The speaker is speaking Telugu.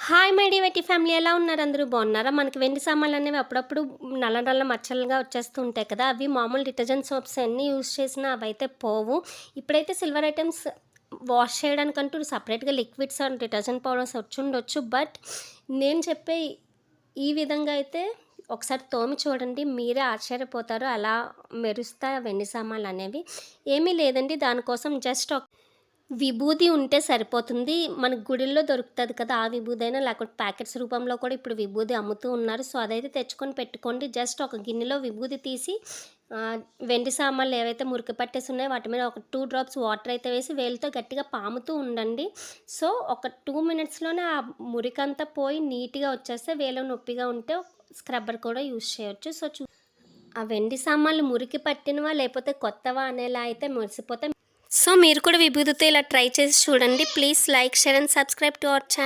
హాయ్ మై డివైటీ ఫ్యామిలీ ఎలా ఉన్నారు? అందరూ బాగున్నారా? మనకి వెండి సామాన్లు అనేవి అప్పుడప్పుడు నల్ల నల్ల మచ్చలుగా వచ్చేస్తూ ఉంటాయి కదా! అవి మామూలు డిటర్జెంట్ సోప్స్ ఎన్ని యూజ్ చేసినా అవైతే పోవు. ఇప్పుడైతే సిల్వర్ ఐటెమ్స్ వాష్ చేయడానికంటూ సెపరేట్‌గా లిక్విడ్స్ అండ్ డిటర్జెంట్ పౌడర్స్ వచ్చుండొచ్చు. బట్ నేను చెప్పే ఈ విధంగా అయితే ఒకసారి తోమి చూడండి. మీరే ఆశ్చర్యపోతారు. అలా మెరుస్తాయి ఆ వెండి సామాన్లనేవి. ఏమీ లేదండి, దానికోసం జస్ట్ విభూది ఉంటే సరిపోతుంది. మనకు గుడిల్లో దొరుకుతది కదా! ఆ విభూదైనా లేకపోతే ప్యాకెట్స్ రూపంలో కూడా ఇప్పుడు విభూది అమ్ముతూ ఉన్నారు. సో, అదైతే తెచ్చుకొని పెట్టుకోండి. జస్ట్ ఒక గిన్నెలో విభూది తీసి వెండి సామాన్లు ఏవైతే మురికి పట్టేసి ఉన్నాయో వాటి మీద ఒక 2 డ్రాప్స్ వాటర్ అయితే వేసి వేలితో గట్టిగా పాముతూ ఉండండి. సో, ఒక 2 మినిట్స్‌లోనే ఆ మురికంతా పోయి నీట్‌గా వచ్చేస్తే వేలు నొప్పిగా ఉంటే స్క్రబ్బర్ కూడా యూజ్ చేయొచ్చు. సో, ఆ వెండి సామాన్లు మురికి పట్టినవా లేకపోతే కొత్తవా అనేలా అయితే మురిసిపోతే సో, మీరు కూడా విభూతితో ఇలా ట్రై చేసి చూడండి. Please like, share and subscribe to our channel.